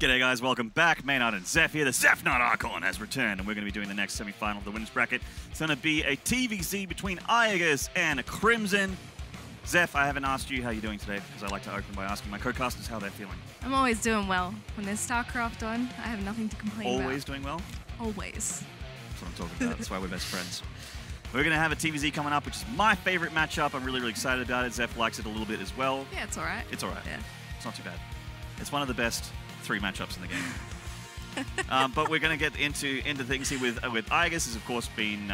G'day guys, welcome back. Maynard and Zeph here. The Zeph Knight Icon has returned and we're going to be doing the next semi-final of the winners bracket. It's going to be a TVC between iaguz and Crimson. Zeph, I haven't asked you how you're doing today because I like to open by asking my co-casters how they're feeling. I'm always doing well. When there's StarCraft on, I have nothing to complain about. Always doing well? Always. That's what I'm talking about. That's why we're best friends. We're going to have a TVZ coming up, which is my favorite matchup. I'm really excited about it. Zeph likes it a little bit as well. Yeah, it's all right. It's all right. Yeah. It's not too bad. It's one of the best 3 matchups in the game. But we're going to get into things here with iaguz has, of course, been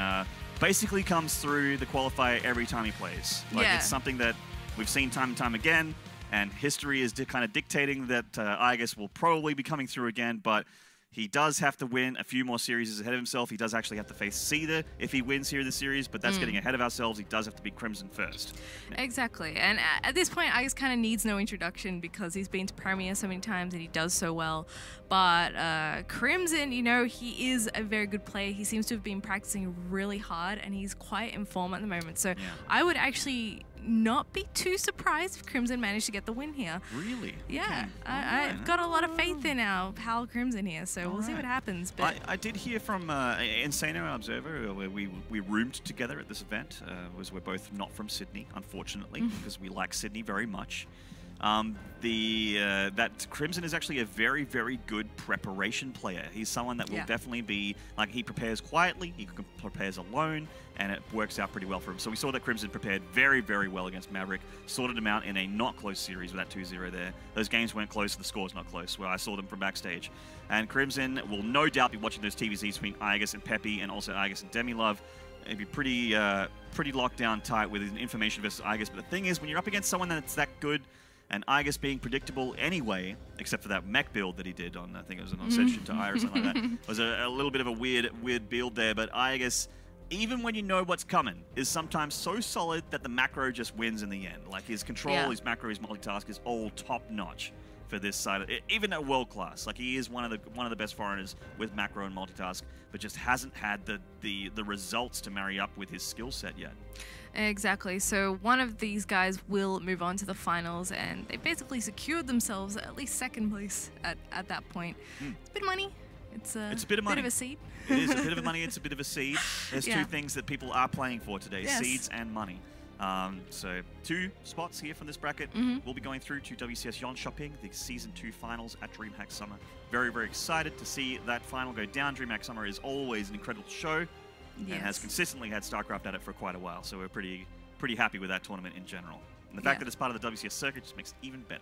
basically comes through the qualifier every time he plays. Like, it's something that we've seen time and time again, and history is kind of dictating that iaguz will probably be coming through again, but he does have to win a few more series ahead of himself. He does actually have to face Cedar if he wins here in the series, but that's getting ahead of ourselves. He does have to beat Crimson first. Yeah. Exactly. And at this point, iaguz kind of needs no introduction because he's been to Premier so many times and he does so well. But Crimson, you know, he is a very good player. He seems to have been practicing really hard and he's quite in form at the moment. So I would actually not be too surprised if Crimson managed to get the win here. Really? Yeah. Okay. I've got a lot of faith in our pal Crimson here, so we'll see what happens. But I did hear from Oceania Observer, where we roomed together at this event. We're both not from Sydney, unfortunately, because we like Sydney very much. That Crimson is actually a very good preparation player. He's someone that will definitely be, like, he prepares quietly, he prepares alone, and it works out pretty well for him. So we saw that Crimson prepared very well against Maverick, sorted him out in a not close series with that 2-0 there. Those games weren't close, the score's not close, where I saw them from backstage. And Crimson will no doubt be watching those TVZs between iaguz and Peppy, and also iaguz and Demilove. It'd be pretty locked down tight with information versus iaguz. But the thing is, when you're up against someone that's that good, and iaguz being predictable anyway, except for that mech build that he did on, I think it was an Oceania to Ire or something like that. It was a little bit of a weird build there, but iaguz, even when you know what's coming, is sometimes so solid that the macro just wins in the end. Like, his control, his macro, his multitask is all top-notch for this side, even at world class. Like, he is one of the best foreigners with macro and multitask, but just hasn't had the results to marry up with his skill set yet. Exactly. So one of these guys will move on to the finals, and they basically secured themselves at least second place at that point. It's a bit of money. It's a bit of money. Bit of a seed. It is a bit of money. It's a bit of a seed. There's 2 things that people are playing for today: seeds and money. So 2 spots here from this bracket. We'll be going through to WCS Jönköping, the Season 2 finals at DreamHack Summer. Very excited to see that final go down. DreamHack Summer is always an incredible show. And has consistently had StarCraft at it for quite a while, so we're pretty happy with that tournament in general. And the fact that it's part of the WCS Circuit just makes it even better.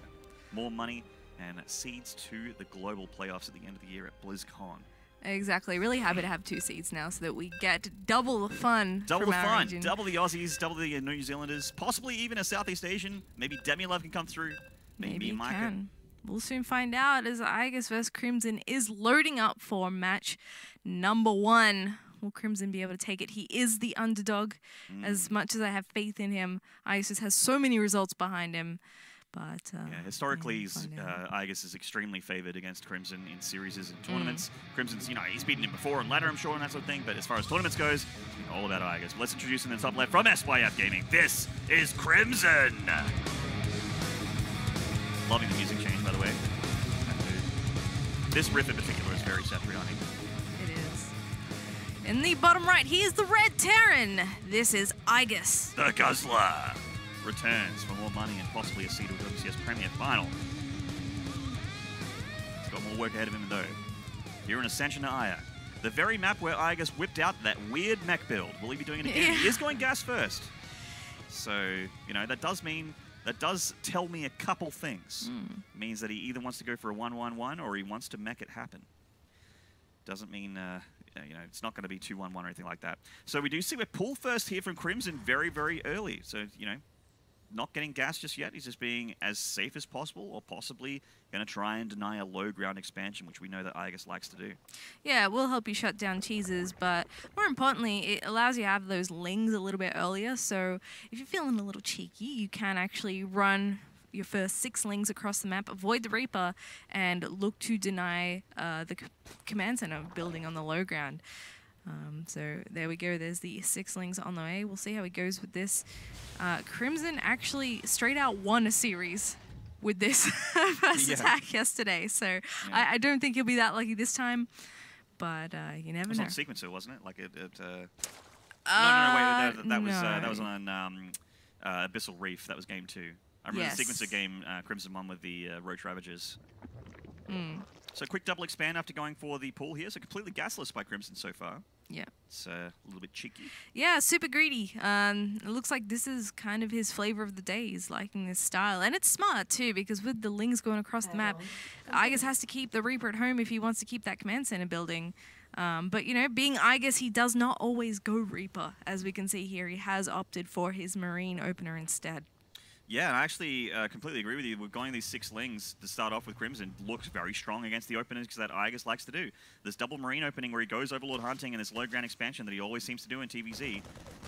More money and seeds to the global playoffs at the end of the year at BlizzCon. Exactly. Really happy to have 2 seeds now so that we get double the fun. Double the fun. Double the Aussies, double the New Zealanders, possibly even a Southeast Asian. Maybe Demilove can come through. Maybe Micah can. We'll soon find out as iaguz vs Crimson is loading up for match number 1. Will Crimson be able to take it? He is the underdog. As much as I have faith in him, iaguz just has so many results behind him. But historically, iaguz is extremely favored against Crimson in series and tournaments. Crimson's, he's beaten him before and ladder, I'm sure, and that sort of thing. But as far as tournaments goes, it's been all about iaguz. Let's introduce him in the top left from SYF Gaming. This is Crimson. Loving the music change, by the way. This riff in particular is very Satriani. In the bottom right, he is the Red Terran. This is iaguz. The Guzzler returns for more money and possibly a seed to WCS Premier Final. He's got more work ahead of him, though. Here in Ascension to Aya, the very map where iaguz whipped out that weird mech build. Will he be doing it again? He is going gas first. So, that does tell me a couple things. It means that he either wants to go for a 1-1-1 or he wants to mech it happen. Doesn't mean... it's not going to be 2-1-1 or anything like that. So we do see we're pull first here from Crimson very early. So, not getting gas just yet. He's just being as safe as possible, or possibly going to try and deny a low ground expansion, which we know that iaguz likes to do. Yeah, it will help you shut down cheeses, but more importantly, it allows you to have those lings a little bit earlier. So if you're feeling a little cheeky, you can actually run your first 6 lings across the map, avoid the Reaper, and look to deny the command center building on the low ground. So there we go. There's the 6 lings on the way. We'll see how he goes with this. Crimson actually straight out won a series with this first attack yesterday. So I don't think he'll be that lucky this time. But you never know. It was on Sequencer, wasn't it? Like no, wait, that was on Abyssal Reef. That was game 2. I remember the Sequencer game, Crimson won with the Roach Ravagers. So quick double expand after going for the pull here. So completely gasless by Crimson so far. Yeah. It's a little bit cheeky. Yeah, super greedy. It looks like this is kind of his flavor of the day. He's liking this style. And it's smart too, because with the Lings going across the map, iaguz has to keep the Reaper at home if he wants to keep that command center building. But, you know, being iaguz, he does not always go Reaper. As we can see here, he has opted for his Marine opener instead. Yeah, and I actually completely agree with you. We're going these 6 Lings to start off with Crimson. Looks very strong against the openers because that iaguz likes to do. This double Marine opening where he goes Overlord hunting and this low ground expansion that he always seems to do in TVZ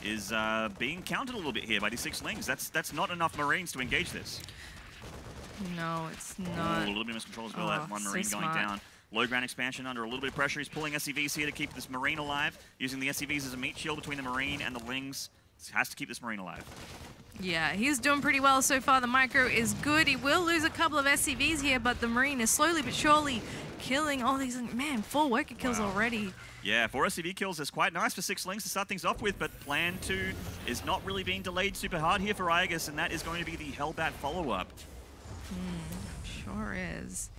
is being countered a little bit here by these 6 Lings. That's not enough Marines to engage this. No, it's not. A little bit of miscontrol as well. That one Marine going down. Low ground expansion under a little bit of pressure. He's pulling SCVs here to keep this Marine alive, using the SCVs as a meat shield between the Marine and the Lings. Has to keep this Marine alive. Yeah, he's doing pretty well so far. The micro is good. He will lose a couple of SCVs here, but the Marine is slowly but surely killing all these. Man, 4 worker kills already. Yeah, 4 SCV kills is quite nice for 6 Lings to start things off with, but Plan 2 is not really being delayed super hard here for iaguz, and that is going to be the Hellbat follow-up. Sure is.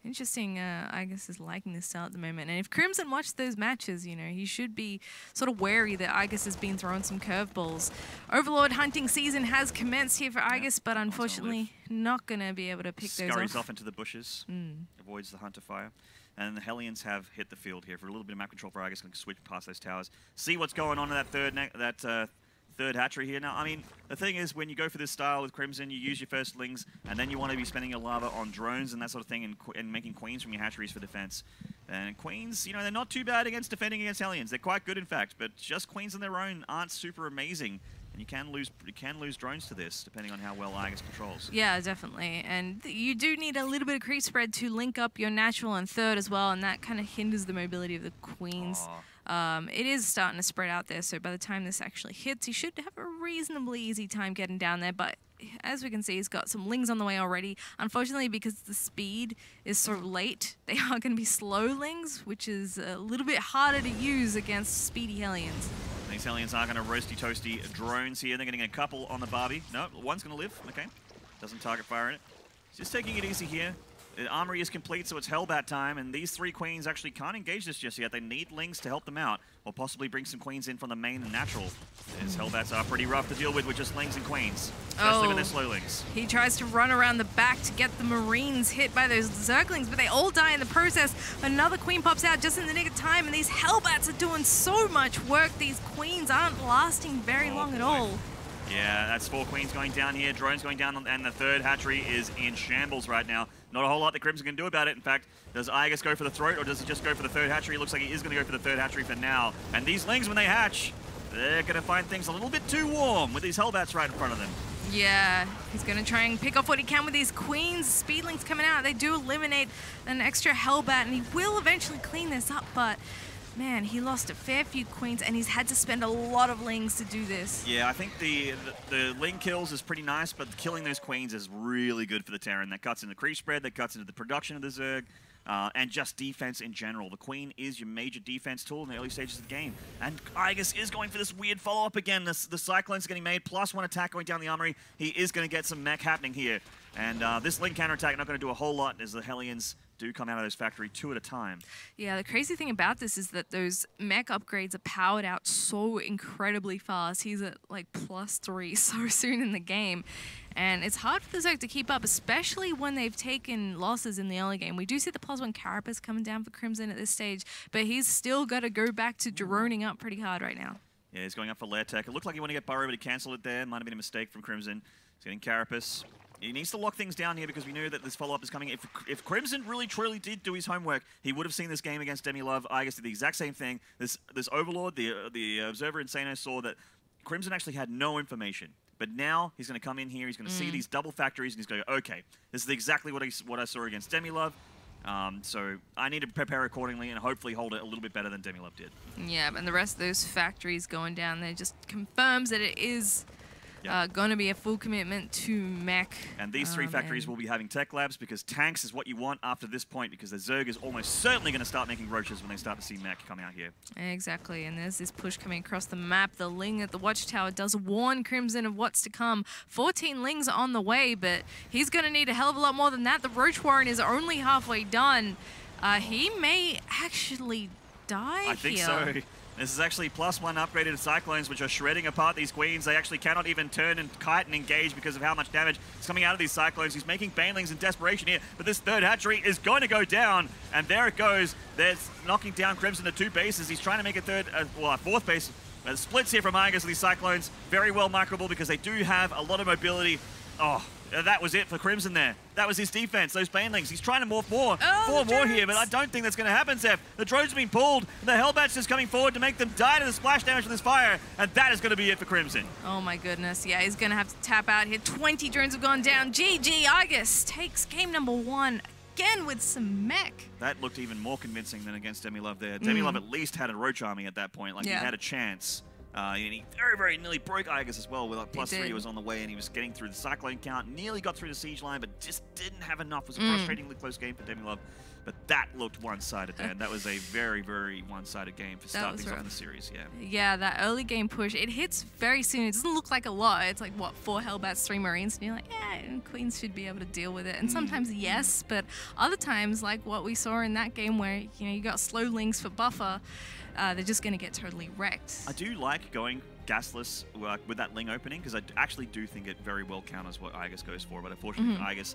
Interesting, iaguz is liking this style at the moment. And if Crimson watched those matches, you know, he should be sort of wary that iaguz has been throwing some curveballs. Overlord hunting season has commenced here for iaguz, but unfortunately not going to be able to pick those off. Scurries off into the bushes, avoids the Hunter fire. And the Hellions have hit the field here for a little bit of map control for iaguz. Going to switch past those towers. See what's going on in that third hatchery here. Now, I mean, the thing is, when you go for this style with Crimson, you use your first Lings, and then you want to be spending your lava on drones and that sort of thing, and making Queens from your hatcheries for defense. And Queens, you know, they're not too bad against defending against Hellions. They're quite good, in fact, but just Queens on their own aren't super amazing. And you can lose drones to this, depending on how well iaguz controls. Yeah, definitely. And you do need a little bit of creep spread to link up your natural and third as well, and that kind of hinders the mobility of the Queens. It is starting to spread out there, so by the time this actually hits, he should have a reasonably easy time getting down there, but as we can see, he's got some Lings on the way already. Unfortunately, because the speed is so late, they are going to be slow Lings, which is a little bit harder to use against speedy Hellions. These Hellions are going to roasty toasty drones here. They're getting a couple on the Barbie. No, one's going to live. Okay. Doesn't target fire it. Just taking it easy here. The armory is complete, so it's Hellbat time, and these 3 Queens actually can't engage this just yet. They need Lings to help them out, or possibly bring some Queens in from the main and natural. These Hellbats are pretty rough to deal with just Lings and Queens, especially when they're slow Lings. He tries to run around the back to get the Marines hit by those Zerglings, but they all die in the process. Another Queen pops out just in the nick of time, and these Hellbats are doing so much work. These Queens aren't lasting very long at all. Yeah, that's 4 Queens going down here, drones going down, and the third hatchery is in shambles right now. Not a whole lot that Crimson can do about it. In fact, does iaguz go for the throat, or does he just go for the third hatchery? It looks like he is going to go for the third hatchery for now. And these Lings, when they hatch, they're going to find things a little bit too warm with these Hellbats right in front of them. Yeah, he's going to try and pick off what he can with these Queens. Speedlings coming out. They do eliminate an extra Hellbat, and he will eventually clean this up, but man, he lost a fair few Queens, and he's had to spend a lot of Lings to do this. Yeah, I think the Ling kills is pretty nice, but killing those Queens is really good for the Terran. That cuts into the creep spread, that cuts into the production of the Zerg, and just defense in general. The Queen is your major defense tool in the early stages of the game. And iaguz is going for this weird follow-up again. The Cyclone's getting made, plus 1 attack going down the armory. He is going to get some mech happening here. And this Ling counterattack not going to do a whole lot as the Hellions do come out of those factory 2 at a time. Yeah, the crazy thing about this is that those mech upgrades are powered out so incredibly fast. He's at like +3 so soon in the game. And it's hard for the Zerg to keep up, especially when they've taken losses in the early game. We do see the +1 Carapace coming down for Crimson at this stage, but he's still got to go back to droning up pretty hard right now. Yeah, he's going up for lair tech. It looked like he wanted to get Burrow, but he cancelled it there. Might have been a mistake from Crimson. He's getting Carapace. He needs to lock things down here because we knew that this follow-up is coming. If Crimson really truly did do his homework, he would have seen this game against Demilove. iaguz did the exact same thing. This Overlord, the Observer Insano, saw that Crimson actually had no information. But now he's going to come in here, he's going to see these double factories, and he's going to go, okay, this is exactly what I saw against Demilove. So I need to prepare accordingly and hopefully hold it a little bit better than Demilove did. Yeah, and the rest of those factories going down there just confirms that it is Going to be a full commitment to mech. And these three factories will be having tech labs because tanks is what you want after this point because the Zerg is almost certainly going to start making roaches when they start to see mech coming out here. Exactly, and there's this push coming across the map. The Ling at the Watchtower does warn Crimson of what's to come. 14 Lings on the way, but he's going to need a hell of a lot more than that. The Roach Warren is only halfway done. He may actually die here. I think so. This is actually +1 upgraded Cyclones, which are shredding apart these Queens. They actually cannot even turn and kite and engage because of how much damage is coming out of these Cyclones. He's making Banelings in desperation here, but this third hatchery is going to go down, and there it goes. There's knocking down Crimson to 2 bases. He's trying to make a fourth base. Splits here from iaguz with these Cyclones. Very well microable because they do have a lot of mobility. Oh, that was it for Crimson there. That was his defense, those Banelings. He's trying to morph more. Four more here, but I don't think that's going to happen, Zeph. The drone's been pulled, and the Hellbats is coming forward to make them die to the splash damage from this fire, and that is going to be it for Crimson. Oh my goodness, yeah, he's going to have to tap out here. 20 drones have gone down. GG, iaguz takes game number 1. Again with some mech. That looked even more convincing than against Demilove there. Demilove at least had a Roach army at that point. Like, he had a chance. And he very, very nearly broke iaguz as well. With like +3 was on the way, and he was getting through the Cyclone count. Nearly got through the siege line, but just didn't have enough. It was a frustratingly close game for Demilove. But that looked one-sided, Dan. That was a very, very one-sided game for starting things off in the series, Yeah, that early game push, it hits very soon. It doesn't look like a lot. It's like, what, 4 Hellbats, 3 Marines? And you're like, yeah, Queens should be able to deal with it. And sometimes, yes, but other times, like what we saw in that game where, you know, you got slow Lings for buffer, they're just going to get totally wrecked. I do like going gasless with that Ling opening because I actually do think it very well counters what iaguz goes for. But unfortunately for iaguz,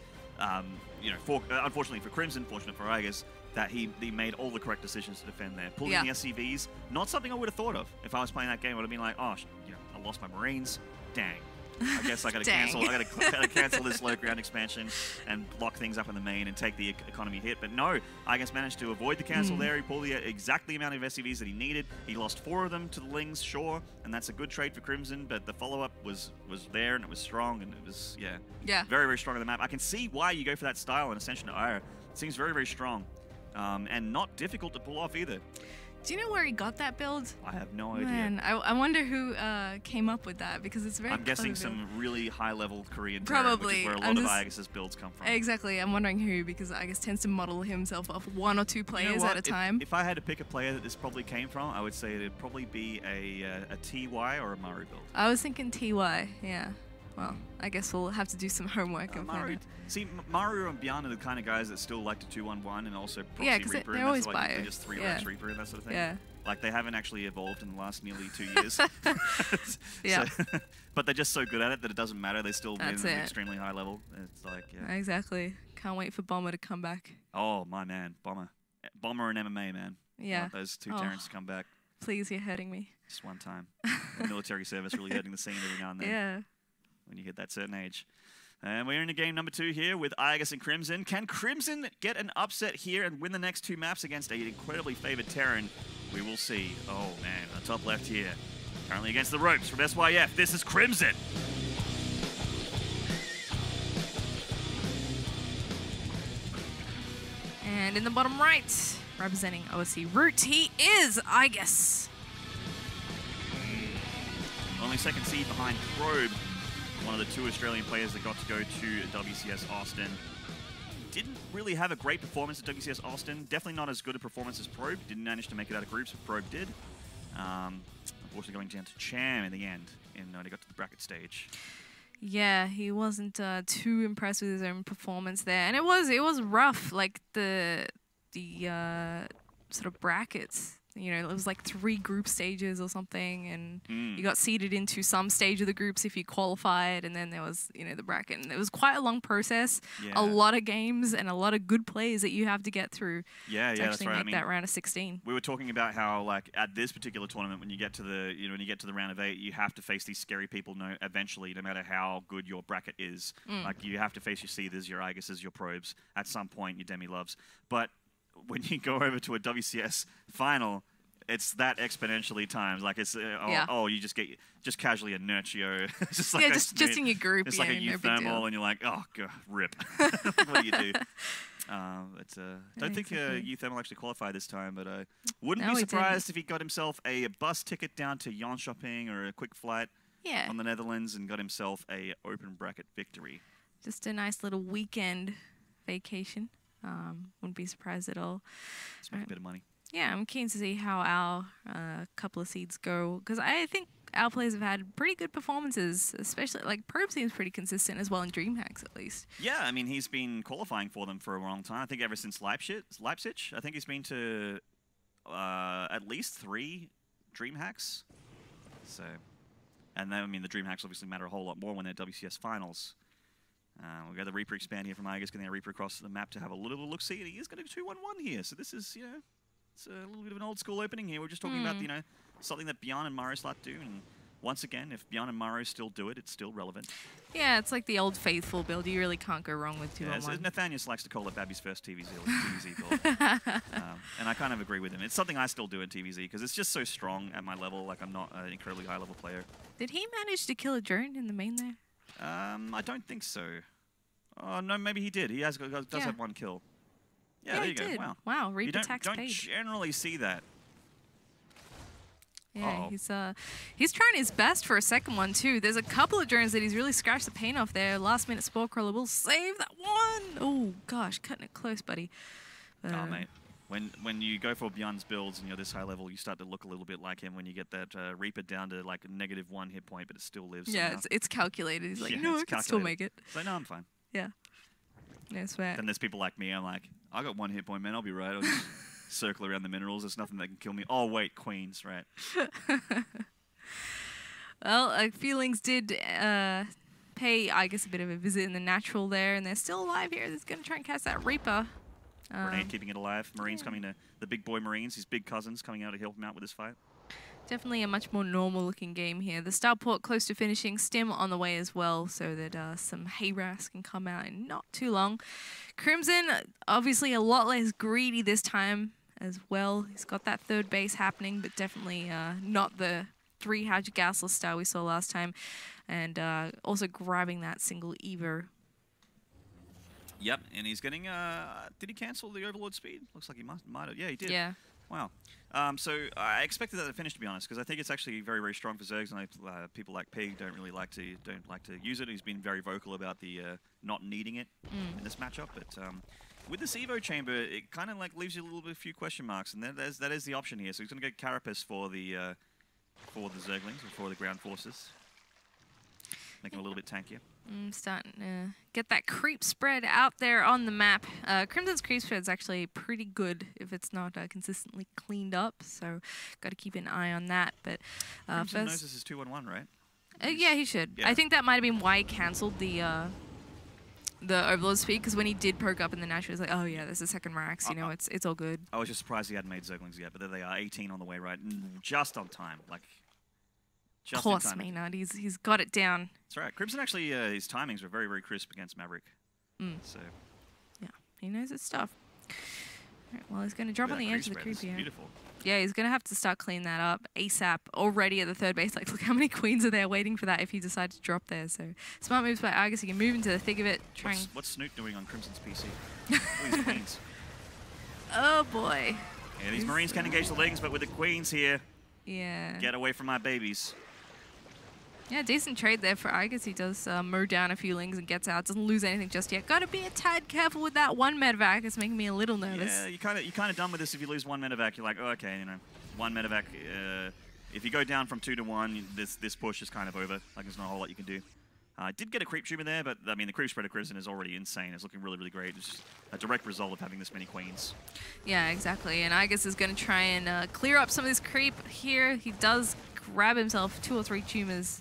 you know, unfortunately for Crimson, fortunate for iaguz, that he made all the correct decisions to defend there. Pulling the SCVs, not something I would have thought of. If I was playing that game, I would have been like, oh, you know, I lost my Marines. Dang. I guess I got to cancel. I got to cancel this low ground expansion and lock things up in the main and take the economy hit. But no, iaguz managed to avoid the cancel there. He pulled the exact amount of SCVs that he needed. He lost 4 of them to the Lings, sure, and that's a good trade for Crimson. But the follow up was there and it was strong and it was very, very strong on the map. I can see why you go for that style in Ascension to Ire. It seems very, very strong and not difficult to pull off either. Do you know where he got that build? I have no idea. Man, I wonder who came up with that because it's very. I'm guessing some really high-level Korean probably, terrain, which is where a lot of iaguz's builds come from. Exactly. I'm wondering who because iaguz tends to model himself off 1 or 2 players at a time. If I had to pick a player that this probably came from, I would say it'd probably be a TY or a Maru build. I was thinking TY. Yeah. Well, I guess we'll have to do some homework and Maru. See, Maru and Beyond are the kind of guys that still like to 2-1-1 and also proxy Reaper. They're always like, they just 3-Rex Reaper and that sort of thing. Yeah. Like, they haven't actually evolved in the last nearly 2 years. Yeah. But they're just so good at it that it doesn't matter. They still win at an extremely high level. It's like, Exactly. Can't wait for Bomber to come back. Oh, my man. Bomber. Bomber and MMA, man. Yeah. I want those 2 Terrans to come back. Please, you're hurting me. Just one time. Military service really hurting the scene every now and then. Yeah. When you hit that certain age. And we're in a game number 2 here with iaguz and Crimson. Can Crimson get an upset here and win the next 2 maps against an incredibly favored Terran? We will see. Oh, man, on the top left here. Currently against the ropes from SYF. This is Crimson. And in the bottom right, representing OSC Root, he is iaguz. Only second seed behind Probe. One of the 2 Australian players that got to go to WCS Austin. Didn't really have a great performance at WCS Austin. Definitely not as good a performance as Probe. Didn't manage to make it out of groups, but Probe did. Unfortunately going down to Cham in the end, and when he got to the bracket stage. Yeah, he wasn't too impressed with his own performance there, and it was rough. Like the sort of brackets. You know, it was like 3 group stages or something, and you got seeded into some stage of the groups if you qualified, and then there was, you know, the bracket. And it was quite a long process, a lot of games, and a lot of good plays that you have to get through to actually make that round of 16. We were talking about how, like, at this particular tournament, when you get to the, when you get to the round of 8, you have to face these scary people eventually, no matter how good your bracket is. Like, you have to face your Seethers, your iaguzes, your Probes, at some point, your Demiloves. But when you go over to a WCS final, it's that exponentially times. Like, it's you just casually a Nurtio. Just like just in your group. It's like a euthermal, and you're like, oh god, rip. What do you do? Don't think euthermal actually qualified this time, but wouldn't be surprised if he got himself a bus ticket down to Jönköping or a quick flight. Yeah. on the Netherlands and got himself a open bracket victory. Just a nice little weekend vacation. Wouldn't be surprised at all. Let's make a bit of money. Yeah, I'm keen to see how our couple of seeds go, because I think our players have had pretty good performances, especially like Probe seems pretty consistent as well in DreamHacks at least. Yeah, I mean he's been qualifying for them for a long time. I think ever since Leipzig. I think he's been to at least 3 DreamHacks. So, and then I mean the DreamHacks obviously matter a whole lot more when they're WCS Finals. We've got the Reaper expand here from iaguz, getting a Reaper across the map to have a little look-see, and he is going to do 2-1-1 here. So this is, you know, it's a little bit of an old school opening here. We're just talking about, you know, something that Bjorn and Maroslat do, and once again, if Bjorn and Maro still do it, it's still relevant. Yeah, it's like the old faithful build. You really can't go wrong with 2-on-1. Yeah, Nathaniel likes to call it Babby's first TVZ build. And I kind of agree with him. It's something I still do in TVZ because it's just so strong at my level. Like, I'm not an incredibly high-level player. Did he manage to kill a drone in the main there? I don't think so. Oh, no, maybe he did. He does have 1 kill. Yeah, there you go. Wow. Wow, Reaper tax paid. You don't generally see that. Yeah, he's trying his best for a second one too. There's a couple of drones that he's really scratched the paint off there. Last minute Spore Crawler will save that one. Oh gosh, cutting it close, buddy. Oh mate, when you go for Bjorn's builds and you're this high level, you start to look a little bit like him when you get that Reaper down to like -1 hit point, but it still lives. Yeah, it's calculated. He's like, no, I can still make it. So no, I'm fine. Yeah. No sweat. Then there's people like me. I'm like, I got 1 hit point, man. I'll be right. I'll just circle around the minerals. There's nothing that can kill me. Oh wait, queens, right? Well, Feelings did pay, I guess, a bit of a visit in the natural there, and they're still alive here. They're going to try and catch that Reaper. Grenade keeping it alive. Marines coming to the big boy Marines. His big cousins coming out to help him out with this fight. Definitely a much more normal looking game here. The starport close to finishing, Stim on the way as well, so that some Hayras can come out in not too long. Crimson, obviously a lot less greedy this time as well. He's got that 3rd base happening, but definitely not the 3 Hadge Gasless style we saw last time. And also grabbing that single Evo. Yep, and he's getting, did he cancel the Overlord speed? Looks like he might have. Yeah, he did. Yeah. Wow. So I expected that to finish, to be honest, because I think it's actually very, very strong for Zergs, and people like Pig don't like to use it. He's been very vocal about the not needing it in this matchup. But with this Evo chamber, it kind of like leaves you a few question marks, and that is the option here. So he's going to go Carapace for the Zerglings, or for the ground forces, making it a little bit tankier. Starting to get that creep spread out there on the map. Crimson's creep spread is actually pretty good if it's not consistently cleaned up, so got to keep an eye on that. But Crimson knows this is 2-1-1, right? Yeah, he should. Yeah. I think that might have been why he cancelled the Overlord speed, because when he did poke up in the natural, he was like, oh yeah, there's a second Rax, you know, it's all good. I was just surprised he hadn't made Zerglings yet, but there they are, 18 on the way, right? Just on time, like. Of course, Maynard. He's got it down. That's right. Crimson actually, his timings were very, very crisp against Maverick. So. Yeah, he knows his stuff. All right, well, he's going to drop on the edge of the creep here. Beautiful. Yeah, he's going to have to start cleaning that up ASAP already at the 3rd base. Like, look how many queens are there waiting for that if he decides to drop there. So, smart moves by iaguz. He can move into the thick of it. What's Snoot doing on Crimson's PC? Look at these queens. Oh, boy. Yeah, these Marines can engage the leggings, but with the queens here, yeah, get away from my babies. Yeah, decent trade there for iaguz. He does mow down a few lings and gets out. Doesn't lose anything just yet. Got to be a tad careful with that 1 medevac. It's making me a little nervous. Yeah, you're kind of done with this if you lose 1 medevac. You're like, oh, okay, you know, 1 medevac. If you go down from 2 to 1, this push is kind of over. Like, there's not a whole lot you can do. I did get a creep tumor there, but I mean, the creep spread of Crimson is already insane. It's looking really, really great. It's just a direct result of having this many queens. Yeah, exactly. And iaguz is going to try and clear up some of this creep here. He does grab himself 2 or 3 tumors.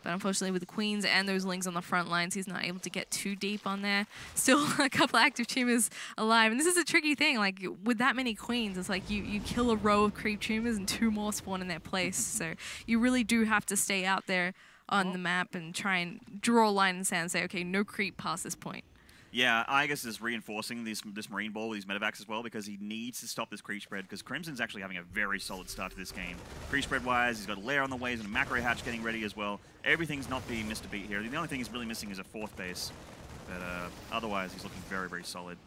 But unfortunately, with the queens and those lings on the front lines, he's not able to get too deep on there. Still a couple active tumors alive. And this is a tricky thing. Like, with that many queens, it's like you kill a row of creep tumors and 2 more spawn in their place. So you really do have to stay out there on the map and try and draw a line in the sand and say, okay, no creep past this point. Yeah, iaguz is reinforcing this Marine ball with these medevacs as well because he needs to stop this creep spread because Crimson's actually having a very solid start to this game. Creep spread-wise, he's got a lair on the way, he's got a macro hatch getting ready as well. Everything's not being missed a beat here. The only thing he's really missing is a 4th base. But otherwise, he's looking very, very solid.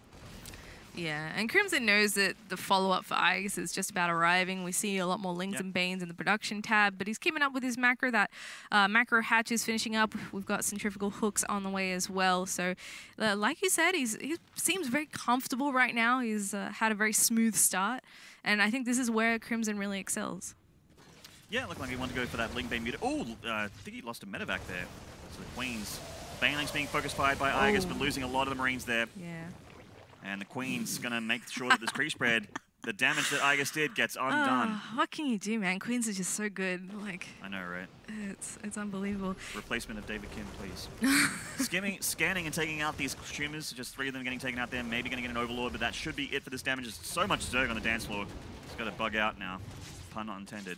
Yeah, and Crimson knows that the follow-up for iaguz is just about arriving. We see a lot more Lings and Banes in the production tab, but he's keeping up with his macro. That macro hatch is finishing up. We've got centrifugal hooks on the way as well. So, like you said, he seems very comfortable right now. He's had a very smooth start, and I think this is where Crimson really excels. Yeah, looked like he wanted to go for that Ling Bane muted. Oh, I think he lost a medevac there. So the Queen's Banelings being focus fired by iaguz, but losing a lot of the Marines there. Yeah. And the Queen's going to make sure that this creep spread, the damage that iaguz did, gets undone. What can you do, man? Queens are just so good. Like, I know, right? It's unbelievable. Replacement of David Kim, please. Scanning and taking out these tumors. Just 3 of them getting taken out there. Maybe going to get an Overlord, but that should be it for this damage. There's so much Zerg on the dance floor. It's got to bug out now. Pun not intended.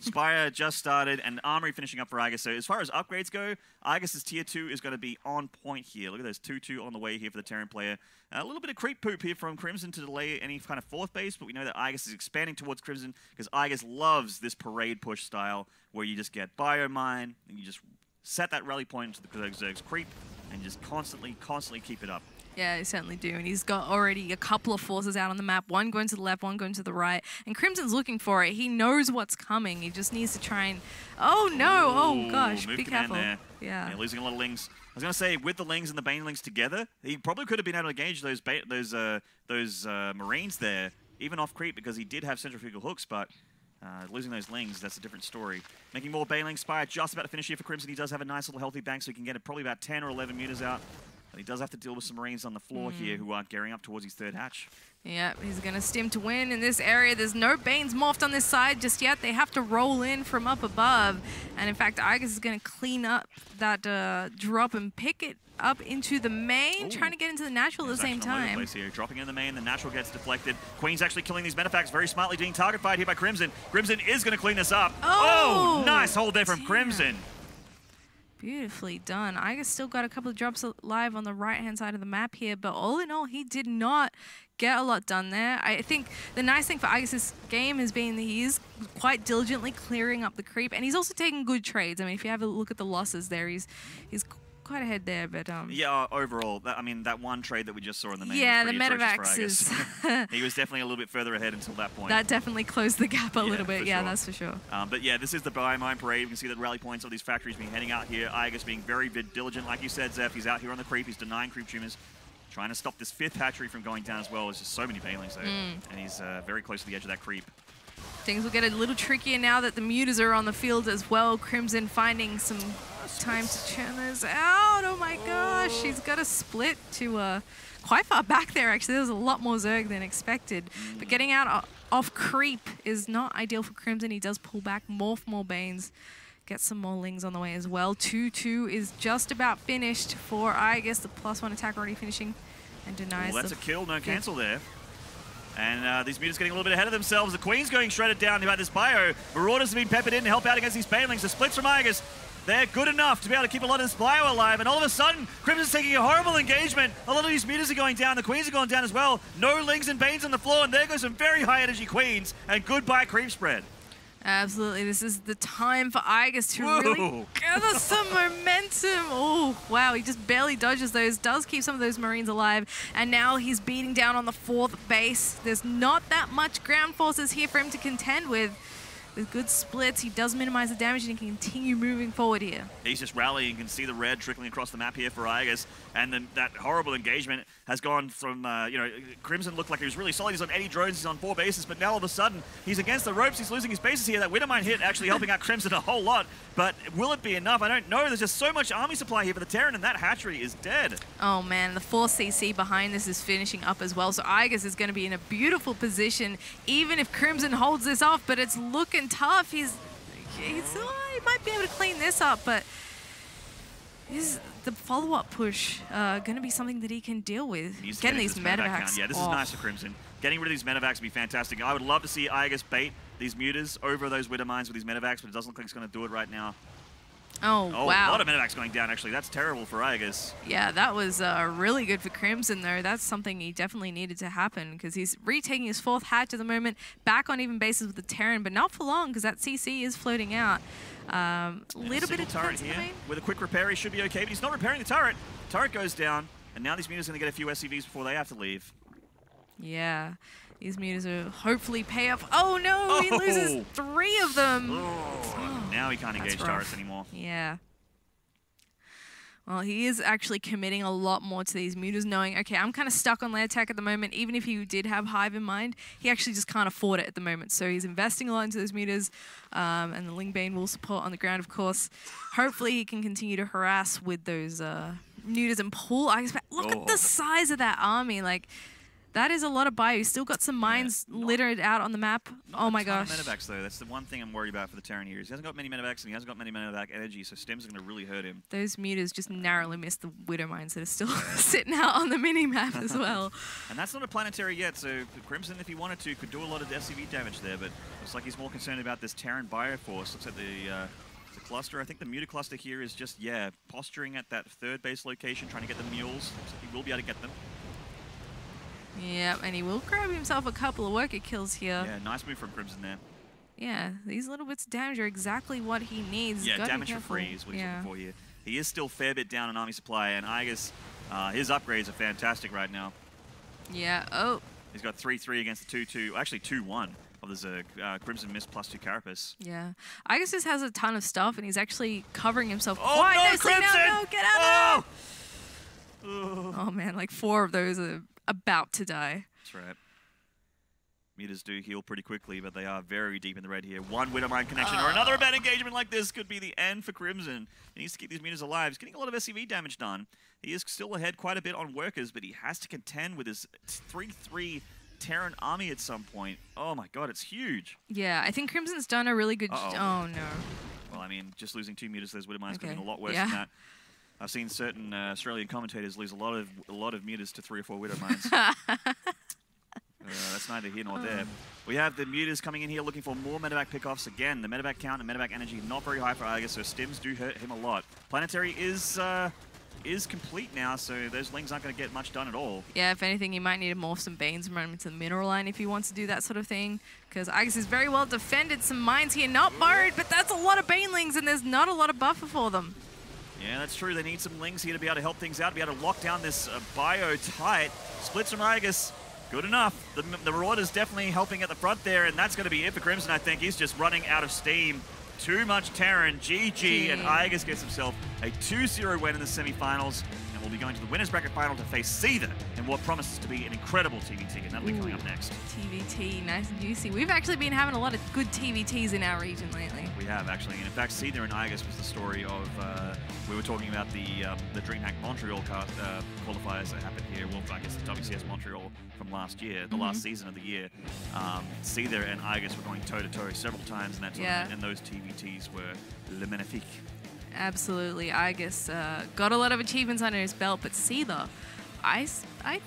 Spire just started, and Armory finishing up for iaguz. So as far as upgrades go, iaguz's tier 2 is going to be on point here. Look at those 2-2 on the way here for the Terran player. A little bit of creep poop here from Crimson to delay any kind of 4th base, but we know that iaguz is expanding towards Crimson because iaguz loves this parade push style where you just get biomine and you just set that rally point into the Zerg's creep and just constantly keep it up. Yeah, he certainly do. And he's got already a couple of forces out on the map, one going to the left, one going to the right. And Crimson's looking for it. He knows what's coming. He just needs to try and... Oh, no! Oh, gosh. Be careful. There. Yeah, losing a lot of Lings. I was going to say, with the Lings and the Banelings together, he probably could have been able to engage those Marines there, even off creep, because he did have centrifugal hooks, but... losing those Lings, that's a different story. Making more Banelings. Spire just about to finish here for Crimson. He does have a nice little healthy bank, so he can get probably about 10 or 11 meters out. But he does have to deal with some Marines on the floor here who are gearing up towards his 3rd hatch. Yeah, he's going to stim to win in this area. There's no Banes morphed on this side just yet. They have to roll in from up above. And in fact, iaguz is going to clean up that drop and pick it up into the main, trying to get into the natural at the same time. Here. Dropping in the main, the natural gets deflected. Queen's actually killing these medefacts very smartly, being target fired here by Crimson. Crimson is going to clean this up. Oh, nice hold there from Crimson. Beautifully done. iaguz still got a couple of drops alive on the right-hand side of the map here, but all in all, he did not get a lot done there. I think the nice thing for iaguz's game has been that he is quite diligently clearing up the creep, and he's also taking good trades. I mean, if you have a look at the losses there, he's quite ahead there, but yeah, overall, I mean, that one trade that we just saw in the main, yeah, the medevacs is he was definitely a little bit further ahead until that point. That definitely closed the gap a little bit. Yeah, sure. That's for sure. But yeah, this is the biomine parade. You can see the rally points of these factories being heading out here. iaguz being very diligent, like you said, Zeph. He's out here on the creep. He's denying creep tumors, trying to stop this 5th hatchery from going down as well. There's just so many Banelings there, and he's very close to the edge of that creep. Things will get a little trickier now that the mutas are on the field as well. Crimson finding some time to churn those out. Oh my gosh, she's got a split to quite far back there actually. There was a lot more Zerg than expected. But getting out off creep is not ideal for Crimson. He does pull back, morph more Banes, get some more Lings on the way as well. 2-2 is just about finished for iaguz. The +1 attack already finishing and denies. Well, that's a kill, no cancel there. And these mutas getting a little bit ahead of themselves. The Queen's going shredded down about this bio. Marauders have been peppered in to help out against these Banelings. The splits from iaguz, they're good enough to be able to keep a lot of this bio alive. And all of a sudden, Crimson's taking a horrible engagement. A lot of these mutas are going down. The Queens are going down as well. No Lings and Banes on the floor. And there goes some very high energy Queens. And goodbye creep spread. Absolutely. This is the time for iaguz to really gather some momentum. Oh, wow. He just barely dodges those. Does keep some of those Marines alive. And now he's beating down on the 4th base. There's not that much ground forces here for him to contend with. With good splits, he does minimize the damage and he can continue moving forward here. He's just rallying. You can see the red trickling across the map here for iaguz. And then that horrible engagement has gone from, you know, Crimson looked like he was really solid. He's on 80 drones, he's on 4 bases, but now all of a sudden, he's against the ropes, he's losing his bases here. That Widowmine hit actually helping out Crimson a whole lot, but will it be enough? I don't know. There's just so much army supply here for the Terran, and that hatchery is dead. Oh man, the 4CC behind this is finishing up as well, so iaguz is going to be in a beautiful position, even if Crimson holds this off, but it's looking tough. He might be able to clean this up, but is the follow-up push going to be something that he can deal with? Getting these medevacs. Yeah, this is nice for Crimson. Getting rid of these medevacs would be fantastic. I would love to see iaguz bait these mutas over those Widowmines with these medevacs, but it doesn't look like it's going to do it right now. Oh, wow. A lot of medevacs going down, actually. That's terrible for iaguz. Yeah, that was really good for Crimson, though. That's something he definitely needed to happen, because he's retaking his 4th hatch at the moment, back on even bases with the Terran, but not for long, because that CC is floating out. Little bit of turret here. With a quick repair, he should be okay, but he's not repairing the turret. Turret goes down, and now these mutas are going to get a few SCVs before they have to leave. Yeah. These meters will hopefully pay off. Oh no, he loses 3 of them. Oh, now he can't engage turrets anymore. Yeah. Well, he is actually committing a lot more to these meters, knowing, okay, I'm kind of stuck on layer tech at the moment. Even if he did have Hive in mind, he actually just can't afford it at the moment. So he's investing a lot into those meters, and the Lingbane will support on the ground, of course. Hopefully he can continue to harass with those meters and pull. Look at the size of that army. Like, that is a lot of bio. He's still got some mines littered out on the map. Oh my gosh. Medevacs though. That's the one thing I'm worried about for the Terran here. He hasn't got many medevacs and he hasn't got many medevac energy, so Stims are going to really hurt him. Those meters just narrowly missed the Widow mines that are still sitting out on the mini-map as well. And that's not a planetary yet, so Crimson, if he wanted to, could do a lot of SCV damage there, but looks like he's more concerned about this Terran Bioforce. Looks like the cluster. I think the muta cluster here is just, posturing at that 3rd base location, trying to get the mules. Looks like he will be able to get them. Yeah, and he will grab himself a couple of worker kills here. Yeah, nice move from Crimson there. Yeah, these little bits of damage are exactly what he needs. Yeah, damage for free is what he's looking for here. He is still a fair bit down on army supply, and iaguz, his upgrades are fantastic right now. Yeah, He's got 3-3 against the 2-2, actually 2-1 of the Zerg. Crimson missed +2 Carapace. Yeah. iaguz just has a ton of stuff, and he's actually covering himself quite nicely. Crimson! No, get out of there! Oh! Oh man, like 4 of those are about to die. That's right. Meters do heal pretty quickly, but they are very deep in the red here. One Widowmine connection or another bad engagement like this could be the end for Crimson. He needs to keep these meters alive. He's getting a lot of SCV damage done. He is still ahead quite a bit on workers, but he has to contend with his 3-3 Terran army at some point. Oh my god, it's huge. Yeah, I think Crimson's done a really good job. Oh no. Well, I mean, just losing 2 meters to those Widowmines could have been a lot worse than that. I've seen certain Australian commentators lose a lot of meters to 3 or 4 Widow mines. That's neither here nor there. We have the mutas coming in here looking for more medevac pickoffs. Again, the medevac count and medevac energy not very high for iaguz, so stims do hurt him a lot. Planetary is complete now, so those lings aren't going to get much done at all. Yeah, if anything, you might need to morph some Banes and run them into the mineral line if you want to do that sort of thing, because iaguz is very well defended. Some mines here, not borrowed, but that's a lot of Banelings, and there's not a lot of buffer for them. Yeah, that's true. They need some lings here to be able to help things out, to be able to lock down this bio tight. Splits from iaguz. Good enough. The Marauder's definitely helping at the front there, and that's going to be it for Crimson, I think. He's just running out of steam. Too much Terran. GG, and iaguz gets himself a 2-0 win in the semifinals, and will be going to the winners bracket final to face Seether in what promises to be an incredible TVT, and that'll be coming up next. TVT, nice and juicy. We've actually been having a lot of good TVTs in our region lately. We have, actually. And in fact, Seether and iaguz was the story of, we were talking about the DreamHack Montreal qualifiers that happened here. Well, I guess the WCS Montreal from last year, the last season of the year. Seether and iaguz were going toe-to-toe several times in that tournament, and those TVTs were le magnifique. Absolutely. iaguz got a lot of achievements under his belt, but Seether, I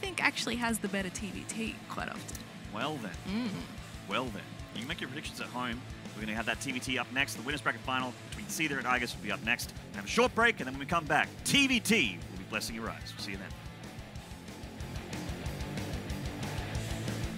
think, actually has the better TVT quite often. Well then. Well then. You can make your predictions at home. We're going to have that TVT up next. The winners bracket final between Seether and iaguz will be up next. Have a short break, and then when we come back, TVT will be blessing your eyes. We'll see you then.